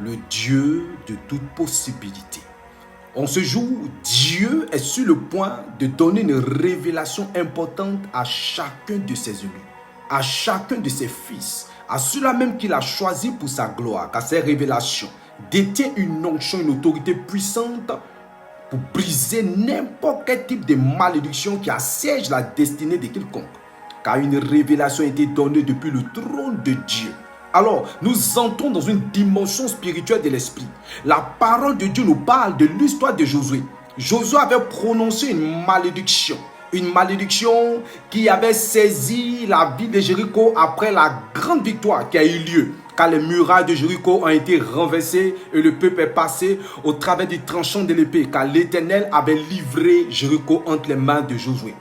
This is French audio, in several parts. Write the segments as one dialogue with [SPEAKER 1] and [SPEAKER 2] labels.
[SPEAKER 1] le Dieu de toute possibilité. En ce jour, Dieu est sur le point de donner une révélation importante à chacun de ses élus, à chacun de ses fils, à ceux-là même qu'il a choisi pour sa gloire, car ces révélations détiennent une onction, une autorité puissante pour briser n'importe quel type de malédiction qui assiège la destinée de quiconque. Car une révélation a été donnée depuis le trône de Dieu. Alors, nous entrons dans une dimension spirituelle de l'esprit. La parole de Dieu nous parle de l'histoire de Josué. Josué avait prononcé une malédiction qui avait saisi la ville de Jéricho après la grande victoire qui a eu lieu. Car les murailles de Jéricho ont été renversées et le peuple est passé au travers du tranchant de l'épée, car l'Éternel avait livré Jéricho entre les mains de Josué.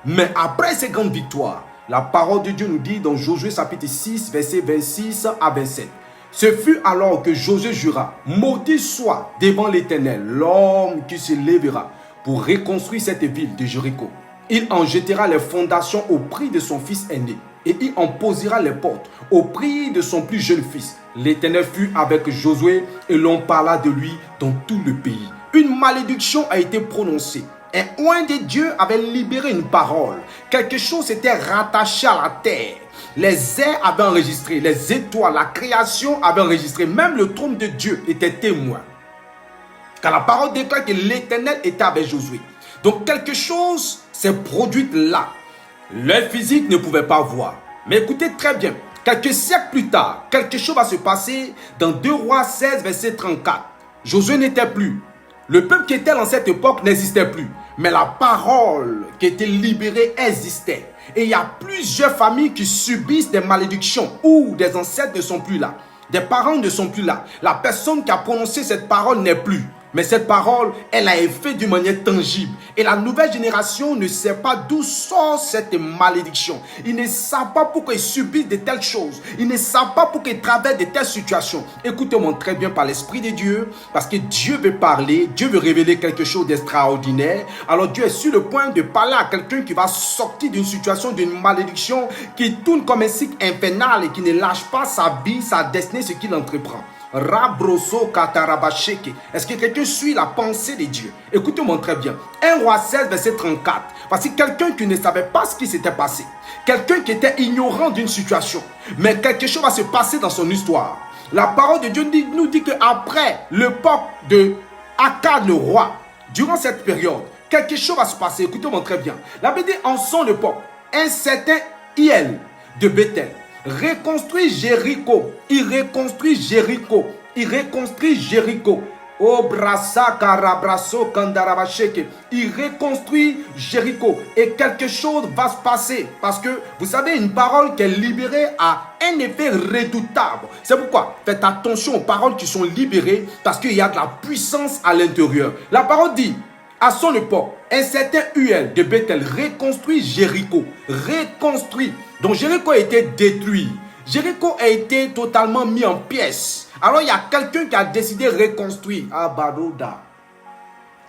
[SPEAKER 1] Mais après ces grandes victoires, la parole de Dieu nous dit dans Josué chapitre 6, versets 26 à 27. Ce fut alors que Josué jura, maudit soit devant l'Éternel l'homme qui se lèvera pour reconstruire cette ville de Jéricho. Il en jettera les fondations au prix de son fils aîné et il en posera les portes au prix de son plus jeune fils. L'Éternel fut avec Josué et l'on parla de lui dans tout le pays. Une malédiction a été prononcée. Un oint de Dieu avait libéré une parole. Quelque chose était rattaché à la terre. Les airs avaient enregistré, les étoiles, la création avait enregistré. Même le trône de Dieu était témoin. Car la parole déclare que l'Éternel était avec Josué. Donc quelque chose s'est produit là. L'œil physique ne pouvait pas voir. Mais écoutez très bien. Quelques siècles plus tard, quelque chose va se passer dans 2 Rois 16, verset 34. Josué n'était plus. Le peuple qui était dans cette époque n'existait plus. Mais la parole qui était libérée existait. Et il y a plusieurs familles qui subissent des malédictions ou des ancêtres ne sont plus là. Des parents ne sont plus là. La personne qui a prononcé cette parole n'est plus. Mais cette parole, elle a effet d'une manière tangible. Et la nouvelle génération ne sait pas d'où sort cette malédiction. Ils ne savent pas pourquoi ils subissent de telles choses. Ils ne savent pas pourquoi ils traversent de telles situations. Écoutez-moi très bien par l'Esprit de Dieu. Parce que Dieu veut parler. Dieu veut révéler quelque chose d'extraordinaire. Alors Dieu est sur le point de parler à quelqu'un qui va sortir d'une situation, d'une malédiction, qui tourne comme un cycle infernal et qui ne lâche pas sa vie, sa destinée, ce qu'il entreprend. Rabroso katarabasheke. Est-ce que quelqu'un suit la pensée de Dieu? Écoutez-moi très bien. 1 Roi 16, verset 34. Voici quelqu'un qui ne savait pas ce qui s'était passé. Quelqu'un qui était ignorant d'une situation. Mais quelque chose va se passer dans son histoire. La parole de Dieu nous dit qu'après l'époque de Akad le roi, durant cette période, quelque chose va se passer. Écoutez-moi très bien. La Bible dit en son époque, un certain Hiel de Bethel reconstruit Jéricho. Il reconstruit Jéricho. Il reconstruit Jéricho. Oh brassa karabraso kandarabasheke. Il reconstruit Jéricho. Et quelque chose va se passer. Parce que vous savez, une parole qui est libérée a un effet redoutable. C'est pourquoi faites attention aux paroles qui sont libérées. Parce qu'il y a de la puissance à l'intérieur. La parole dit, à son époque, un certain Hiel de Bethel reconstruit Jéricho. Reconstruit. Donc Jéricho a été détruit. Jéricho a été totalement mis en pièces. Alors il y a quelqu'un qui a décidé de reconstruire. Abarouda.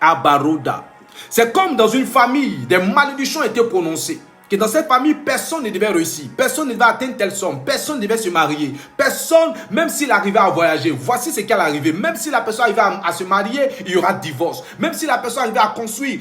[SPEAKER 1] Abarouda. C'est comme dans une famille, des malédictions ont été prononcées. Que dans cette famille, personne ne devait réussir. Personne ne devait atteindre telle somme. Personne ne devait se marier. Personne, même s'il arrivait à voyager, voici ce qui allait arriver. Même si la personne arrivait à se marier, il y aura divorce. Même si la personne arrivait à construire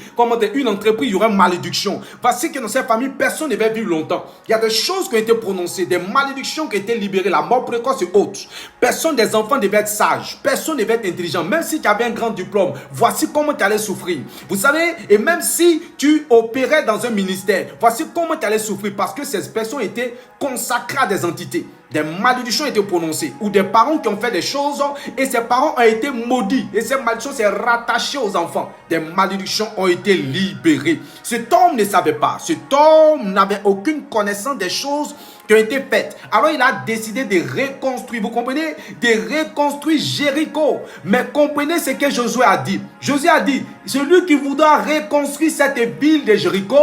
[SPEAKER 1] une entreprise, il y aura malédiction. Voici que dans cette famille, personne ne devait vivre longtemps. Il y a des choses qui ont été prononcées, des malédictions qui ont été libérées, la mort précoce et autres. Personne des enfants devait être sage. Personne ne devait être intelligent. Même si tu avais un grand diplôme, voici comment tu allais souffrir. Vous savez, et même si tu opérais dans un ministère, voici comment tu allais souffrir parce que ces personnes étaient consacrées à des entités. Des malédictions ont été prononcées ou des parents qui ont fait des choses et ces parents ont été maudits et ces malédictions s'est rattachées aux enfants. Des malédictions ont été libérées. Cet homme ne savait pas. Cet homme n'avait aucune connaissance des choses qui ont été faites. Alors il a décidé de reconstruire. Vous comprenez? De reconstruire Jéricho. Mais comprenez ce que Josué a dit. Josué a dit, celui qui voudra reconstruire cette ville de Jéricho,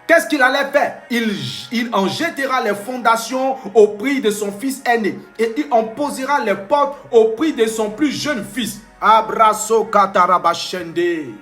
[SPEAKER 1] qu'est-ce qu'il allait faire? Il en jettera les fondations au prix de son fils aîné. Et il en posera les portes au prix de son plus jeune fils. Abraso katarabashende.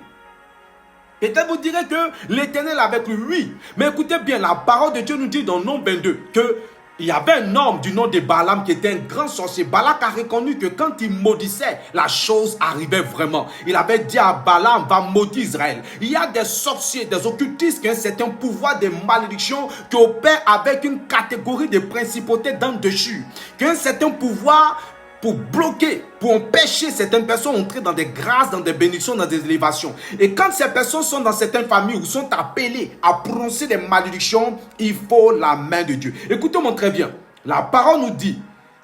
[SPEAKER 1] Peut-être vous direz que l'Éternel est avec lui. Mais écoutez bien, la parole de Dieu nous dit dans Nombre 22 que Il y avait un homme du nom de Balaam qui était un grand sorcier. Balak a reconnu que quand il maudissait, la chose arrivait vraiment. Il avait dit à Balaam, va maudire Israël. Il y a des sorciers, des occultistes qui ont un certain pouvoir de malédiction qui opèrent avec une catégorie de principautés dans le dessus. Qui ont un certain pouvoir pour bloquer, pour empêcher certaines personnes d'entrer dans des grâces, dans des bénédictions, dans des élévations. Et quand ces personnes sont dans certaines familles ou sont appelées à prononcer des malédictions, il faut la main de Dieu. Écoutez-moi très bien. La parole nous dit,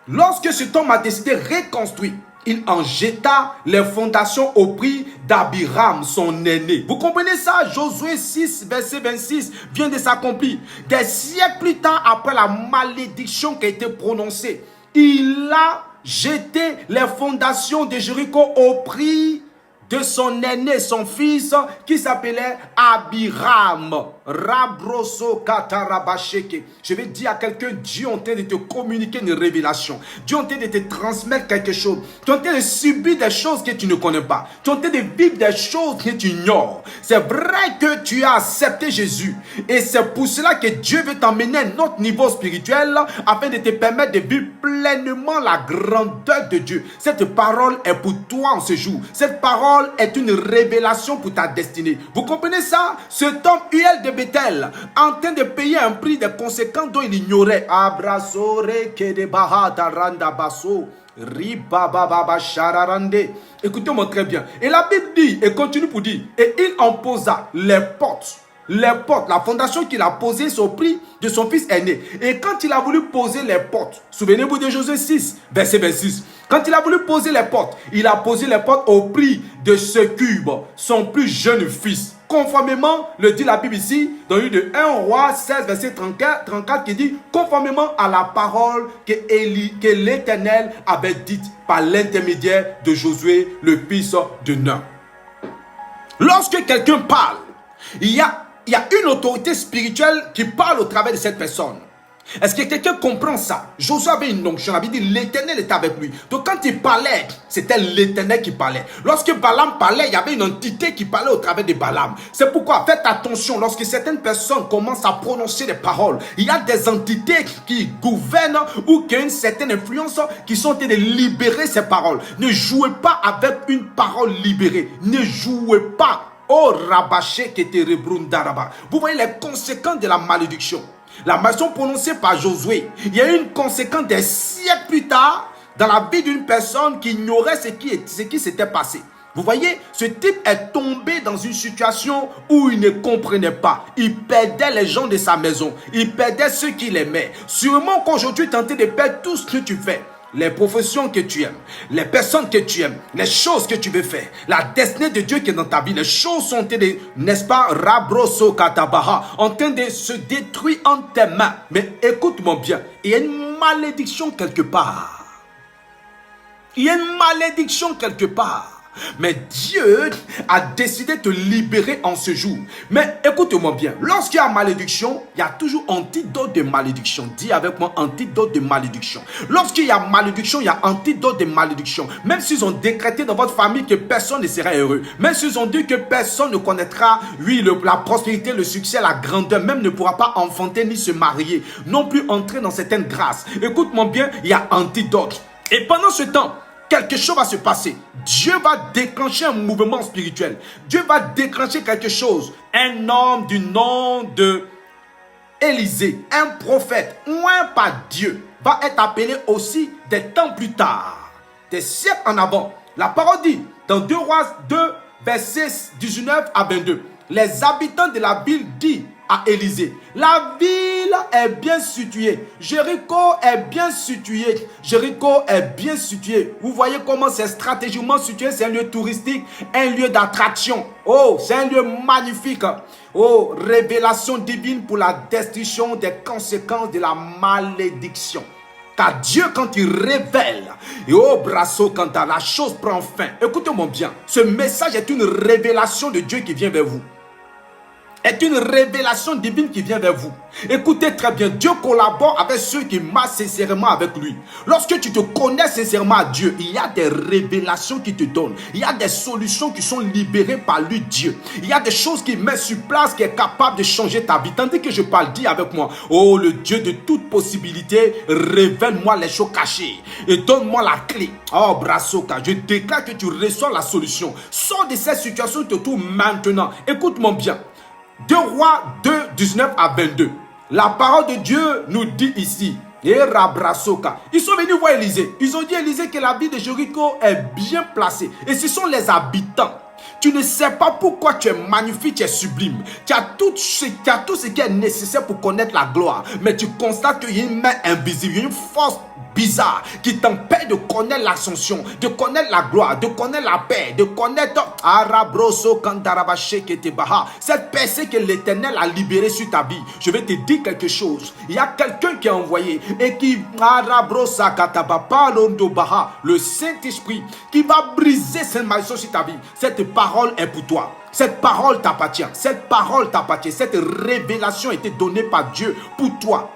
[SPEAKER 1] lorsque cet homme a décidé de reconstruire, il en jeta les fondations au prix d'Abiram, son aîné. Vous comprenez ça? Josué 6, verset 26 vient de s'accomplir. Des siècles plus tard, après la malédiction qui a été prononcée, il a jeté les fondations de Jéricho au prix de son aîné, son fils, qui s'appelait Abiram. Rabroso katarabasheke. Je vais dire à quelqu'un, Dieu est en train de te communiquer une révélation. Dieu est en train de te transmettre quelque chose. Tu es en train de subir des choses que tu ne connais pas. Tu es en train de vivre des choses que tu ignores. C'est vrai que tu as accepté Jésus. Et c'est pour cela que Dieu veut t'emmener à un autre niveau spirituel afin de te permettre de vivre pleinement la grandeur de Dieu. Cette parole est pour toi en ce jour. Cette parole est une révélation pour ta destinée. Vous comprenez ça? Cet homme Uel de Bethel, en train de payer un prix des conséquences dont il ignorait. Abrasore kedebaha daranda baso. Écoutez-moi très bien. Et la Bible dit, et continue pour dire, et il en posa les portes, la fondation qu'il a posée sur le prix de son fils aîné. Et quand il a voulu poser les portes, souvenez-vous de Josué 6, verset 26. Quand il a voulu poser les portes, il a posé les portes au prix de Secub, son plus jeune fils. Conformément, le dit la Bible ici, dans le de 1 Roi 16, verset 34, qui dit, conformément à la parole que l'Éternel avait dite par l'intermédiaire de Josué, le fils de Nun. Lorsque quelqu'un parle, il y a une autorité spirituelle qui parle au travers de cette personne. Est-ce que quelqu'un comprend ça? Josué avait une onction, il avait dit l'Éternel est avec lui. Donc quand il parlait, c'était l'Éternel qui parlait. Lorsque Balaam parlait, il y avait une entité qui parlait au travers de Balaam. C'est pourquoi faites attention, lorsque certaines personnes commencent à prononcer des paroles, il y a des entités qui gouvernent ou qui ont une certaine influence qui sont en train de libérer ces paroles. Ne jouez pas avec une parole libérée. Ne jouez pas. Oh rabaché qui était rebrundaraba. Vous voyez les conséquences de la malédiction. La malédiction prononcée par Josué, il y a eu une conséquence des siècles plus tard dans la vie d'une personne qui ignorait ce qui s'était passé. Vous voyez, ce type est tombé dans une situation où il ne comprenait pas. Il perdait les gens de sa maison. Il perdait ceux qu'il aimait. Sûrement qu'aujourd'hui, tu es en train de perdre tout ce que tu fais. Les professions que tu aimes, les personnes que tu aimes, les choses que tu veux faire, la destinée de Dieu qui est dans ta vie, les choses sont en train de, n'est-ce pas, rabroso katabaha, en train de se détruire entre tes mains. Mais écoute-moi bien, il y a une malédiction quelque part. Il y a une malédiction quelque part. Mais Dieu a décidé de te libérer en ce jour. Mais écoute-moi bien, lorsqu'il y a malédiction, il y a toujours antidote de malédiction. Dis avec moi, antidote de malédiction. Lorsqu'il y a malédiction, il y a antidote de malédiction. Même s'ils ont décrété dans votre famille que personne ne sera heureux, même s'ils ont dit que personne ne connaîtra, oui, la prospérité, le succès, la grandeur, même ne pourra pas enfanter ni se marier, non plus entrer dans certaines grâces. Écoute-moi bien, il y a antidote. Et pendant ce temps, quelque chose va se passer. Dieu va déclencher un mouvement spirituel. Dieu va déclencher quelque chose. Un homme du nom de Élisée, un prophète, oint par Dieu, va être appelé aussi des temps plus tard, des siècles en avant. La parole dit, dans 2 Rois 2, versets 19 à 22, les habitants de la ville disent à Élisée, la ville est bien située, Jéricho est bien situé, Jéricho est bien situé. Vous voyez comment c'est stratégiquement situé, c'est un lieu touristique, un lieu d'attraction. Oh, c'est un lieu magnifique. Oh, révélation divine pour la destruction des conséquences de la malédiction. Car Dieu, quand il révèle, et oh brasso, quand la chose prend fin, écoutez-moi bien, ce message est une révélation de Dieu qui vient vers vous. est une révélation divine qui vient vers vous. Écoutez très bien, Dieu collabore avec ceux qui marchent sincèrement avec lui. Lorsque tu te connais sincèrement à Dieu, il y a des révélations qui te donnent. Il y a des solutions qui sont libérées par lui, Dieu. Il y a des choses qu'il met sur place qui est capable de changer ta vie. Tandis que je parle, dis avec moi, oh le Dieu de toute possibilité, révèle-moi les choses cachées et donne-moi la clé. Oh Brasoka, je déclare que tu reçois la solution. Sors de cette situation qui te trouve maintenant. Écoute-moi bien. 2 Rois 2, 19 à 22. La parole de Dieu nous dit ici, ils sont venus voir Élisée. Ils ont dit à Élisée que la ville de Jéricho est bien placée. Et ce sont les habitants. Tu ne sais pas pourquoi tu es magnifique, tu es sublime. Tu as tout ce qui est nécessaire pour connaître la gloire. Mais tu constates qu'il y a une main invisible, une force bizarre qui t'empêche de connaître l'ascension, de connaître la gloire, de connaître la paix, de connaître cette percée que l'Éternel a libérée sur ta vie. Je vais te dire quelque chose. Il y a quelqu'un qui est envoyé et qui le Saint-Esprit qui va briser cette malédiction sur ta vie. Cette parole est pour toi. Cette parole t'appartient. Cette parole t'appartient. Cette révélation a été donnée par Dieu pour toi.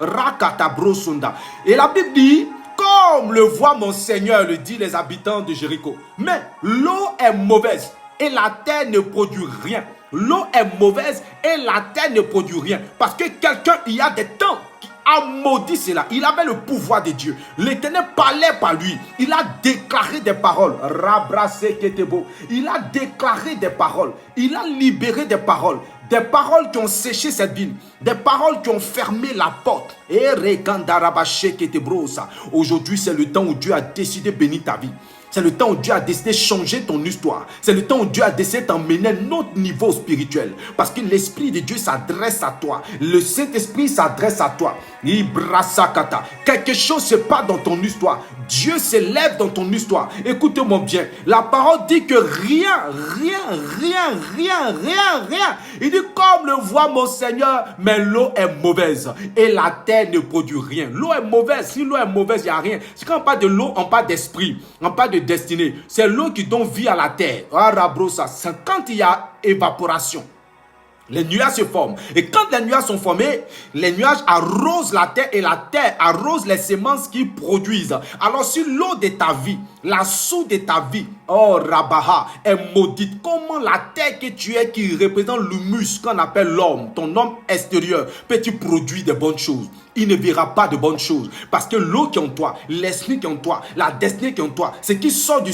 [SPEAKER 1] Et la Bible dit, comme le voit mon Seigneur, le dit les habitants de Jéricho. Mais l'eau est mauvaise et la terre ne produit rien. L'eau est mauvaise et la terre ne produit rien. Parce que quelqu'un, il y a des temps qui a maudit cela. Il avait le pouvoir de Dieu. L'Éternel parlait par lui. Il a déclaré des paroles. Il a déclaré des paroles. Il a libéré des paroles. Des paroles qui ont séché cette ville. Des paroles qui ont fermé la porte. Aujourd'hui, c'est le temps où Dieu a décidé de bénir ta vie. C'est le temps où Dieu a décidé de changer ton histoire. C'est le temps où Dieu a décidé de t'emmener à un autre niveau spirituel. Parce que l'Esprit de Dieu s'adresse à toi. Le Saint-Esprit s'adresse à toi. Quelque chose se passe dans ton histoire. Dieu s'élève dans ton histoire. Écoute-moi bien. La parole dit que rien. Il dit comme le voit mon Seigneur, mais l'eau est mauvaise. Et la terre ne produit rien. L'eau est mauvaise. Si l'eau est mauvaise, il n'y a rien. C'est quand on parle de l'eau, on parle d'esprit. On parle de destinée. C'est l'eau qui donne vie à la terre. C'est quand il y a évaporation. Les nuages se forment. Et quand les nuages sont formés, les nuages arrosent la terre et la terre arrose les semences qui produisent. Alors si l'eau de ta vie, la source de ta vie, oh Rabaha, est maudite, comment la terre que tu es qui représente l'humus qu'on appelle l'homme, ton homme extérieur, peut-il produire de bonnes choses? Il ne verra pas de bonnes choses. Parce que l'eau qui est en toi, l'esprit qui est en toi, la destinée qui est en toi, ce qui sort de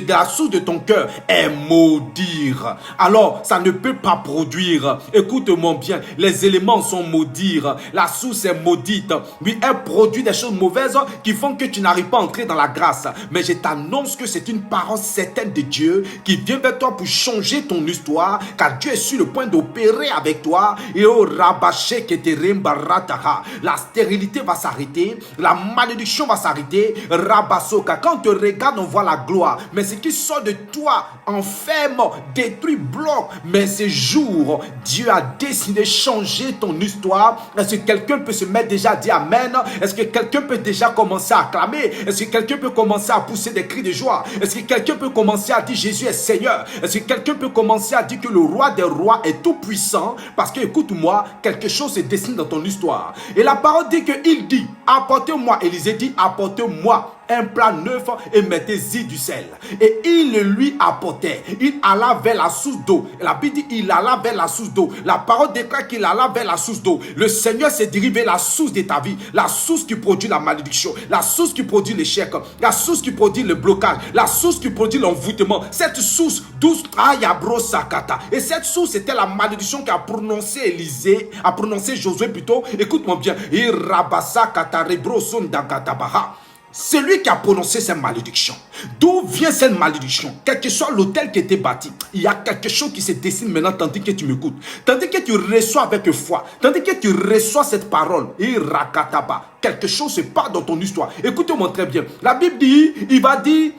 [SPEAKER 1] la source de ton cœur est maudit. Alors, ça ne peut pas produire. Écoute-moi bien, les éléments sont maudits. La source est maudite. Oui, elle produit des choses mauvaises qui font que tu n'arrives pas à entrer dans la grâce. Mais je t'annonce que c'est une parole certaine de Dieu qui vient vers toi pour changer ton histoire, car Dieu est sur le point d'opérer avec toi. Et au rabaché que te rembarataha, la stérilité va s'arrêter, la malédiction va s'arrêter. Rabasoka, quand on te regarde, on voit la gloire. Mais ce qui sort de toi enferme, détruit, bloque. Mais ce jour, Dieu a décidé de changer ton histoire. Est-ce que quelqu'un peut se mettre déjà à dire Amen? Est-ce que quelqu'un peut déjà commencer à acclamer? Est-ce que quelqu'un peut commencer à pousser des cris de joie? Est-ce que quelqu'un peut commencer à dire Jésus est Seigneur? Est-ce que quelqu'un peut commencer à dire que le roi des rois est tout puissant? Parce que écoute-moi, quelque chose se dessine dans ton histoire. Et la parole dit qu'il dit, apportez-moi, Élisée dit, apportez-moi un plat neuf et mettez-y du sel. Et il le lui apportait. Il alla vers la source d'eau. La Bible dit, il alla vers la source d'eau. La parole déclare qu'il alla vers la source d'eau. Le Seigneur s'est dirigé vers la source de ta vie. La source qui produit la malédiction. La source qui produit l'échec. La source qui produit le blocage. La source qui produit l'envoûtement. Cette source douce, et cette source était la malédiction qu'a prononcé Élisée, a prononcé Josué plutôt. Écoute-moi bien. Celui qui a prononcé cette malédiction, d'où vient cette malédiction? Quel que soit l'autel qui était bâti, il y a quelque chose qui se dessine maintenant tandis que tu m'écoutes, tandis que tu reçois avec foi, tandis que tu reçois cette parole, quelque chose se passe dans ton histoire. Écoutez-moi très bien. La Bible dit, il va dire,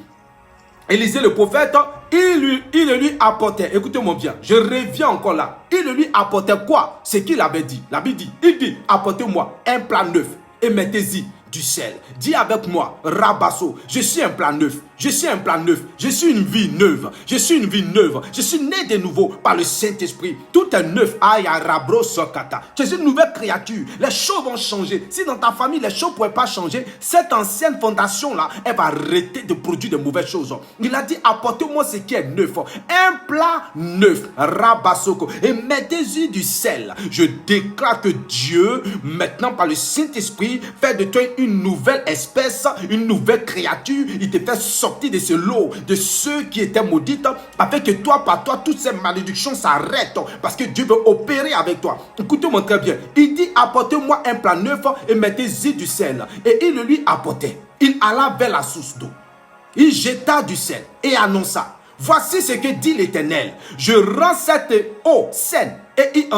[SPEAKER 1] Élisée le prophète, il le lui apportait. Écoutez-moi bien, je reviens encore là. Il le lui apportait quoi? Ce qu'il avait dit. La Bible dit, il dit, apportez-moi un plat neuf et mettez-y du sel. Dis avec moi, Rabasso, je suis un plat neuf. Je suis un plat neuf. Je suis une vie neuve. Je suis une vie neuve. Je suis né de nouveau par le Saint-Esprit. Tout est neuf. Aïe, Rabro Sokata. Tu es une nouvelle créature. Les choses vont changer. Si dans ta famille, les choses ne pourraient pas changer, cette ancienne fondation-là, elle va arrêter de produire de mauvaises choses. Il a dit, apportez-moi ce qui est neuf. Un plat neuf. Rabassoko. Et mettez-y du sel. Je déclare que Dieu, maintenant par le Saint-Esprit, fait de toi une nouvelle espèce, une nouvelle créature. Il te fait sortir de ce lot, de ceux qui étaient maudits, afin que toi, par toi, toutes ces malédictions s'arrêtent, parce que Dieu veut opérer avec toi. Écoutez-moi très bien. Il dit, apportez-moi un plat neuf et mettez-y du sel. Et il le lui apportait. Il alla vers la source d'eau. Il jeta du sel et annonça, voici ce que dit l'Éternel. Je rends cette eau saine. Et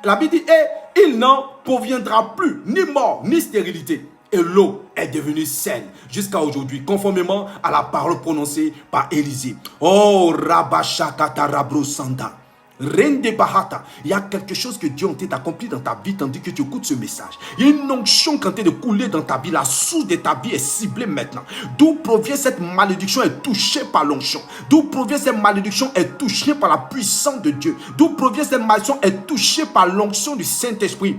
[SPEAKER 1] la Bible dit, et il n'en proviendra plus ni mort, ni stérilité. Et l'eau est devenue saine jusqu'à aujourd'hui, conformément à la parole prononcée par Élisée. Oh, Rabashakata Rabrosanda. Rende Bahata. Il y a quelque chose que Dieu a été accompli dans ta vie tandis que tu écoutes ce message. Il y a une onction qui est en train de couler dans ta vie. La source de ta vie est ciblée maintenant. D'où provient cette malédiction est touchée par l'onction. D'où provient cette malédiction est touchée par la puissance de Dieu. D'où provient cette malédiction est touchée par l'onction du Saint-Esprit.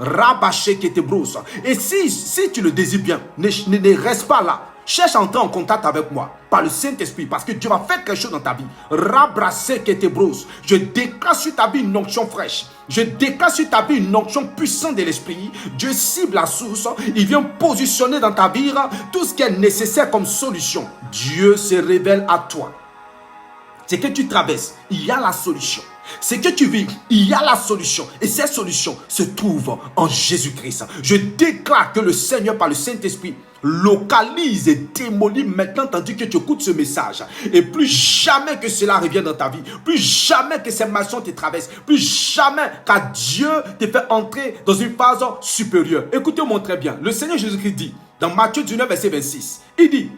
[SPEAKER 1] Rabaché qui te brosse. Et si tu le désires bien, ne reste pas là. Cherche à entrer en contact avec moi par le Saint-Esprit, parce que Dieu va faire quelque chose dans ta vie. Rabrassé qui te brosse. Je déclare sur ta vie une onction fraîche. Je déclare sur ta vie une onction puissante de l'Esprit. Dieu cible la source. Il vient positionner dans ta vie tout ce qui est nécessaire comme solution. Dieu se révèle à toi. Ce que tu traverses, il y a la solution. Ce que tu vis, il y a la solution. Et cette solution se trouve en Jésus-Christ. Je déclare que le Seigneur, par le Saint-Esprit, localise et démolit maintenant tandis que tu écoutes ce message. Et plus jamais que cela revienne dans ta vie. Plus jamais que ces maladies te traversent. Plus jamais qu'à Dieu te fait entrer dans une phase supérieure. Écoutez-moi très bien. Le Seigneur Jésus-Christ dit, dans Matthieu 19, verset 26, il dit,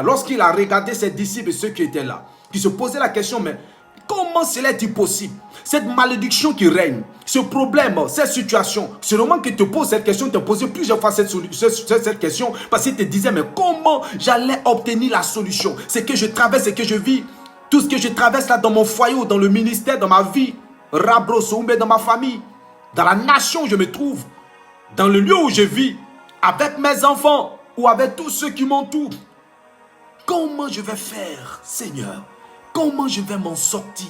[SPEAKER 1] lorsqu'il a regardé ses disciples et ceux qui étaient là, qui se posaient la question, mais comment cela est-il possible? Cette malédiction qui règne, ce problème, cette situation, c'est le moment que te pose cette question, te posé plusieurs fois cette question, parce qu'il te disait, mais comment j'allais obtenir la solution? C'est que je traverse, c'est que je vis, tout ce que je traverse là dans mon foyer, ou dans le ministère, dans ma vie, dans ma famille, dans la nation où je me trouve, dans le lieu où je vis, avec mes enfants, ou avec tous ceux qui m'entourent. Comment je vais faire, Seigneur? Comment je vais m'en sortir?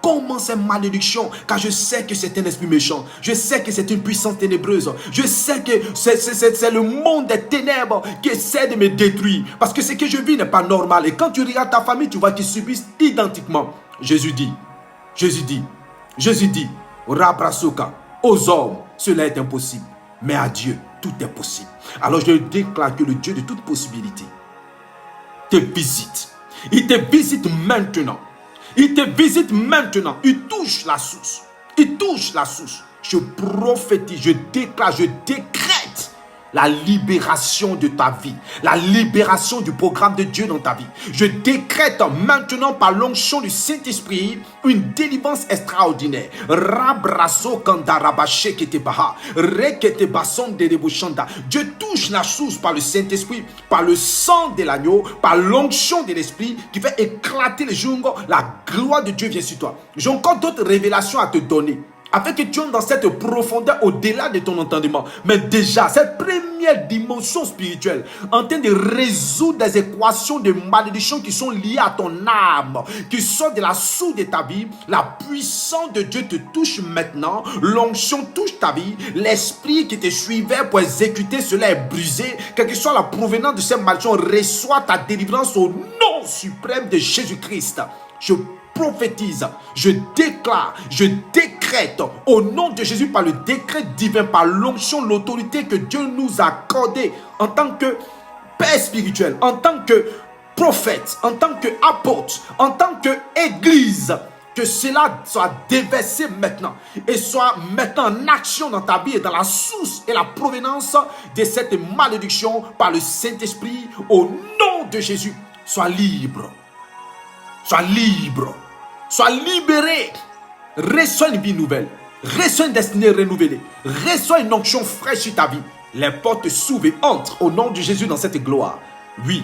[SPEAKER 1] Comment cette malédiction? Car je sais que c'est un esprit méchant. Je sais que c'est une puissance ténébreuse. Je sais que c'est le monde des ténèbres qui essaie de me détruire. Parce que ce que je vis n'est pas normal. Et quand tu regardes ta famille, tu vois qu'ils subissent identiquement. Jésus dit, Rabrasoka, aux hommes, cela est impossible. Mais à Dieu, tout est possible. Alors je déclare que le Dieu de toute possibilité te visite. Il te visite maintenant. Il te visite maintenant. Il touche la source. Il touche la source. Je prophétise, je déclare, je décrète la libération de ta vie. La libération du programme de Dieu dans ta vie. Je décrète maintenant par l'onction du Saint-Esprit une délivrance extraordinaire. Rabraso kandarabache ketebaha. Rekete bason de debochanda. Dieu touche la source par le Saint-Esprit, par le sang de l'agneau, par l'onction de l'Esprit qui fait éclater les jungles. La gloire de Dieu vient sur toi. J'ai encore d'autres révélations à te donner, afin que tu entres dans cette profondeur au-delà de ton entendement. Mais déjà, cette première dimension spirituelle, en train de résoudre des équations de malédiction qui sont liées à ton âme, qui sortent de la source de ta vie, la puissance de Dieu te touche maintenant, l'onction touche ta vie, l'esprit qui te suivait pour exécuter cela est brisé, quelle que soit la provenance de cette malédiction, reçois ta délivrance au nom suprême de Jésus-Christ. Je prophétise, je déclare, je décrète au nom de Jésus par le décret divin, par l'onction, l'autorité que Dieu nous a accordée en tant que père spirituel, en tant que prophète, en tant qu'apôtre, en tant qu'église, que cela soit déversé maintenant et soit maintenant en action dans ta vie et dans la source et la provenance de cette malédiction par le Saint-Esprit au nom de Jésus. Sois libre. Sois libre. Sois libéré. Reçois une vie nouvelle. Reçois une destinée renouvelée. Reçois une onction fraîche sur ta vie. Les portes s'ouvrent et entrent au nom de Jésus dans cette gloire. Oui,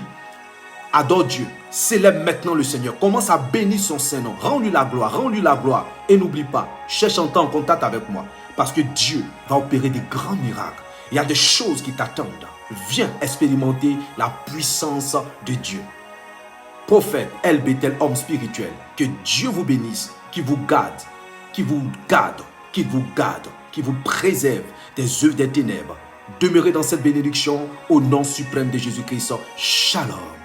[SPEAKER 1] adore Dieu, célèbre maintenant le Seigneur, commence à bénir son Saint-Nom, rends-lui la gloire, et n'oublie pas, cherche en temps en contact avec moi, parce que Dieu va opérer des grands miracles, il y a des choses qui t'attendent, viens expérimenter la puissance de Dieu. Prophète El Bethel, homme spirituel, que Dieu vous bénisse, qui vous garde, qui vous préserve des œuvres des ténèbres. Demeurez dans cette bénédiction au nom suprême de Jésus-Christ. Shalom.